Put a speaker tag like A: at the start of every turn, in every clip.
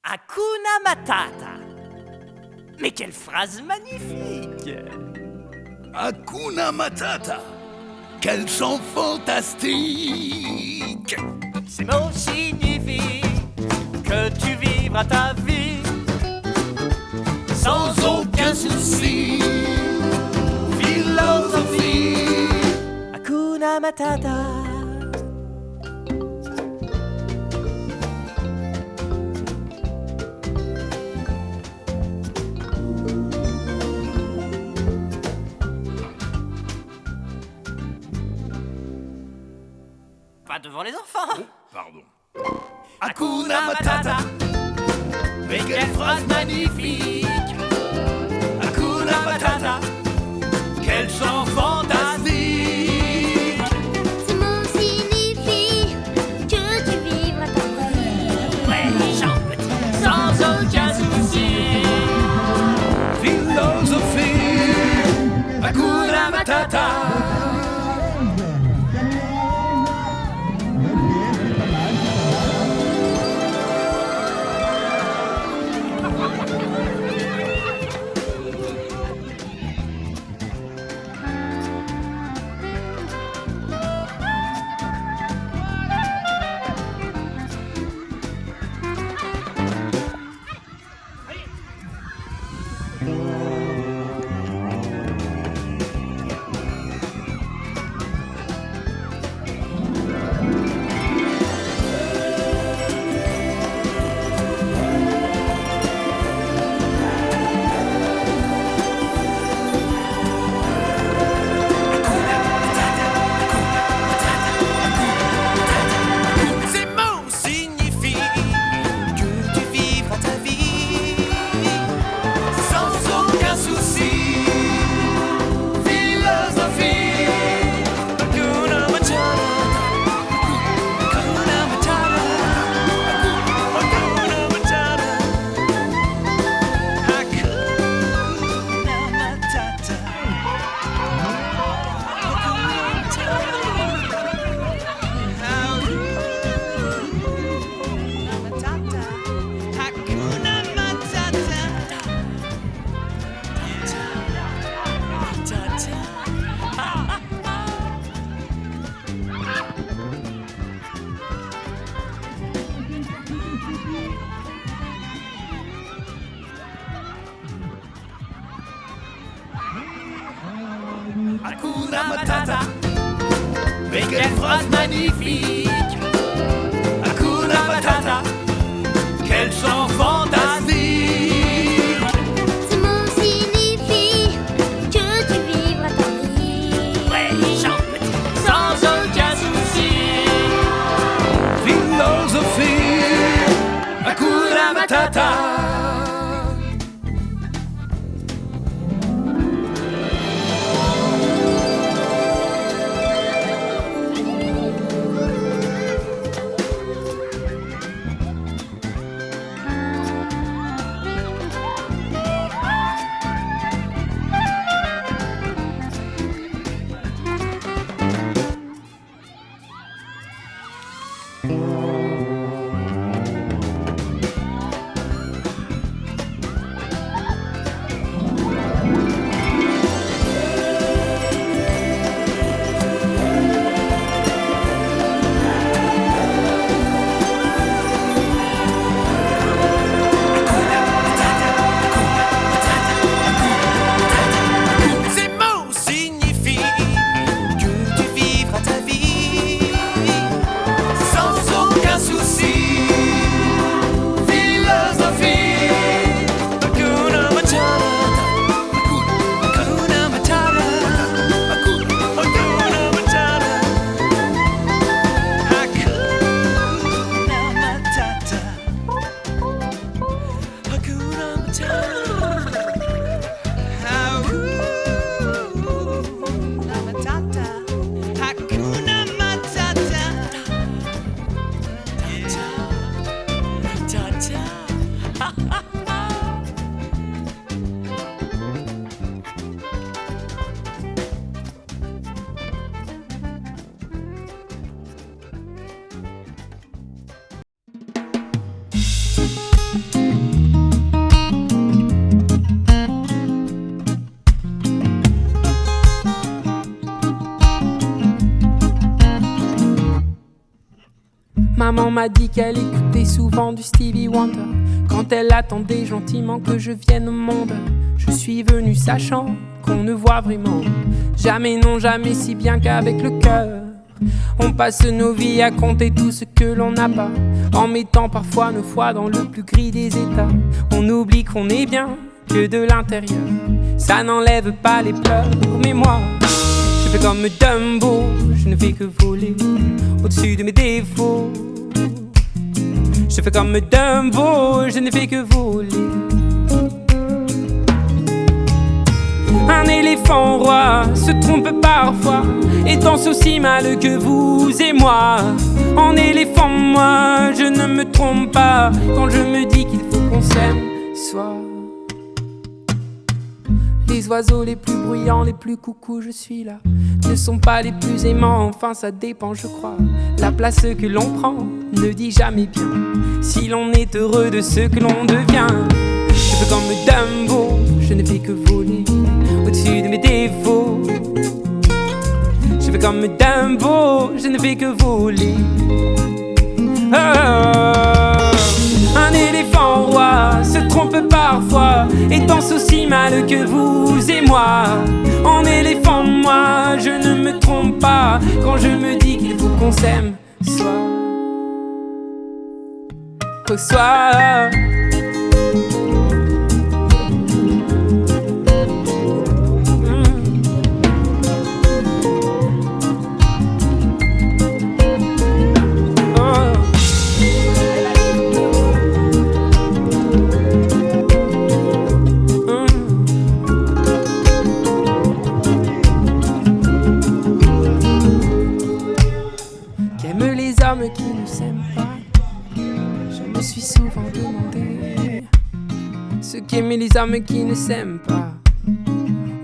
A: Hakuna Matata. Mais quelle phrase magnifique!
B: Hakuna Matata. Quel chant fantastique!
A: Ces mots signifient que tu vivras ta vie
B: sans aucun souci. Philosophie.
A: Hakuna Matata. Pas devant les enfants.
B: Oh, pardon. Hakuna Matata.
A: Mais quelle phrase magnifique!
B: Hakuna Matata. Quel chant fantastique!
C: Ces mots signifient que tu vivras ta vie.
A: Ouais, chant petit, sans aucun souci.
B: Philosophie. Hakuna Matata. Hakuna Matata. Mais quelle phrase magnifique! Hakuna Matata. Quel chant fantastique!
C: Ces mots signifient que tu vivras ta vie.
A: Ouais, chant petit, sans aucun souci.
B: Philosophie. Hakuna Matata.
D: Maman m'a dit qu'elle écoutait souvent du Stevie Wonder quand elle attendait gentiment que je vienne au monde. Je suis venu sachant qu'on ne voit vraiment jamais, non jamais, si bien qu'avec le cœur. On passe nos vies à compter tout ce que l'on n'a pas, en mettant parfois nos foi dans le plus gris des états. On oublie qu'on est bien que de l'intérieur, ça n'enlève pas les pleurs. Mais moi, je fais comme Dumbo, je ne fais que voler au-dessus de mes défauts. Je fais comme Dumbo, je ne fais que voler. Un éléphant roi se trompe parfois et danse aussi mal que vous et moi. En éléphant, moi, je ne me trompe pas quand je me dis qu'il faut qu'on s'aime soit. Les oiseaux les plus bruyants, les plus coucous, je suis là, ne sont pas les plus aimants, enfin ça dépend je crois. La place que l'on prend ne dit jamais bien si l'on est heureux de ce que l'on devient. Je fais comme Dumbo, je ne fais que voler au-dessus de mes défauts. Je fais comme Dumbo, je ne fais que voler. Un éléphant roi se trompe parfois et danse aussi mal que vous et moi. En éléphant, moi, je ne me trompe pas quand je me dis qu'il faut qu'on s'aime soit. Au soir. Qui ne s'aiment pas, je me suis souvent demandé ce qu'aimaient les âmes qui ne s'aiment pas.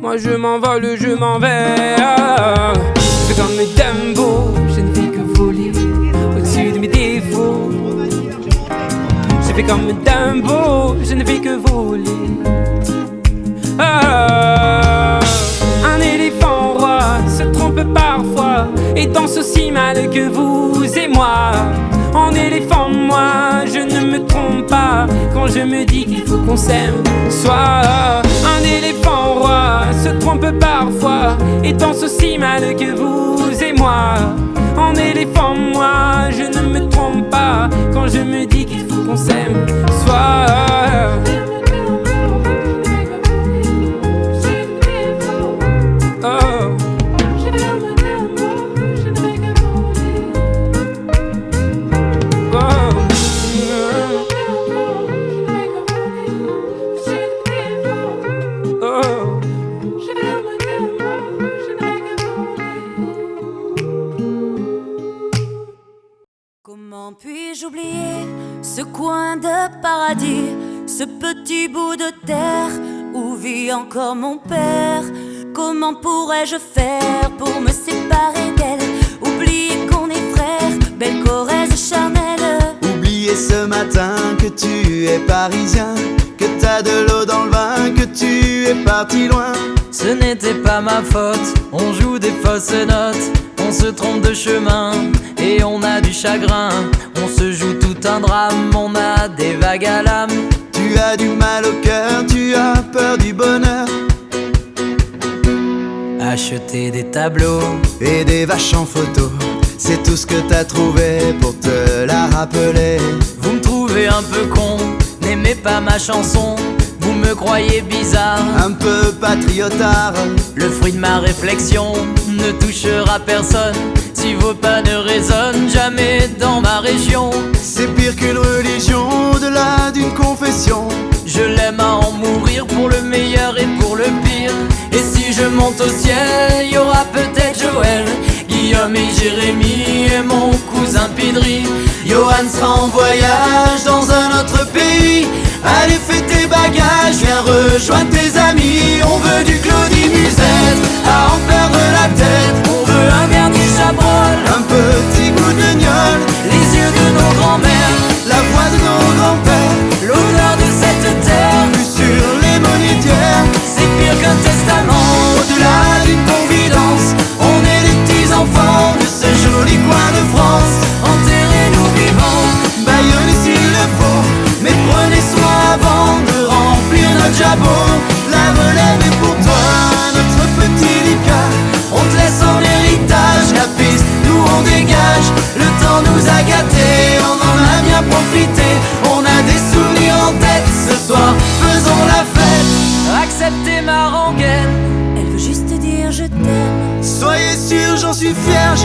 D: Moi je m'envole, je m'en vais. Je fais comme Dumbo, je ne fais que voler au-dessus de mes défauts. Je fais comme Dumbo, je ne fais que voler. Un éléphant roi se trompe parfois et danse aussi mal que vous et moi. En éléphant, moi, je ne me trompe pas quand je me dis qu'il faut qu'on s'aime soit. Un éléphant roi se trompe parfois et danse aussi mal que vous et moi. En éléphant, moi, je ne me trompe pas quand je me dis qu'il faut qu'on s'aime soit.
E: Comment puis-je oublier ce coin de paradis, ce petit bout de terre où vit encore mon père? Comment pourrais-je faire pour me séparer d'elle? Oublier qu'on est frères, belle Corrèze charnelle.
F: Oublier ce matin que tu es parisien, que t'as de l'eau dans le vin, que tu es parti loin.
G: Ce n'était pas ma faute, on joue des fausses notes, on se trompe de chemin et on a du chagrin. On se joue tout un drame, on a des vagues à l'âme.
F: Tu as du mal au cœur, tu as peur du bonheur.
G: Acheter des tableaux
F: et des vaches en photo, c'est tout ce que t'as trouvé pour te la rappeler.
G: Vous me trouvez un peu con, n'aimez pas ma chanson. Vous me croyez bizarre,
F: un peu patriotard.
G: Le fruit de ma réflexion ne touchera personne si vos pas ne résonnent jamais dans ma région.
F: C'est pire qu'une religion, au-delà d'une confession.
G: Je l'aime à en mourir pour le meilleur et pour le pire. Et si je monte au ciel, y aura peut-être Joël, Guillaume et Jérémy et mon cousin Pidri.
F: Johan sera en voyage dans un autre pays. Allez fais tes bagages, viens rejoindre tes amis. On veut du Claudie Musette, à en perdre la tête.
G: On veut un Bernie Chabrol,
F: un petit goût de gnôle,
G: les yeux de nos grands-mères,
F: la voix de nos grands-pères,
G: l'odeur de cette terre,
F: vue sur les monétières.
G: C'est pire qu'un testament,
F: au-delà d'une confidence. On est les petits enfants de ce joli coin de France.
G: Enterrez-nous vivants.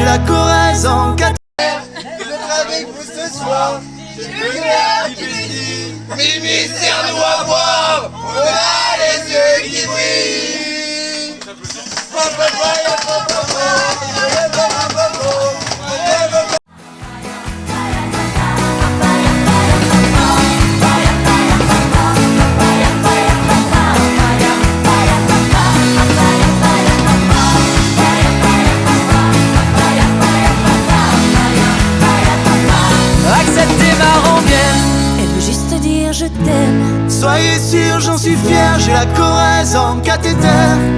F: la Corrèze en 4.
B: D'être avec vous ce soir, j'ai le cœur qui pétille. Mimi, serre-nous à boire, on a les yeux qui brillent.
G: Acceptez ma rengaine.
E: Elle veut juste dire je t'aime.
F: Soyez sûr, j'en suis fier, j'ai la Corrèze en cathéter.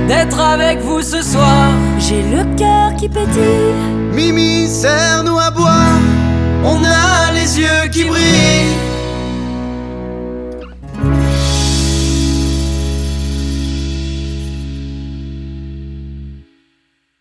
G: D'être avec vous ce soir,
E: J'ai le cœur qui pétille.
F: Mimi, serre-nous à boire, on a les yeux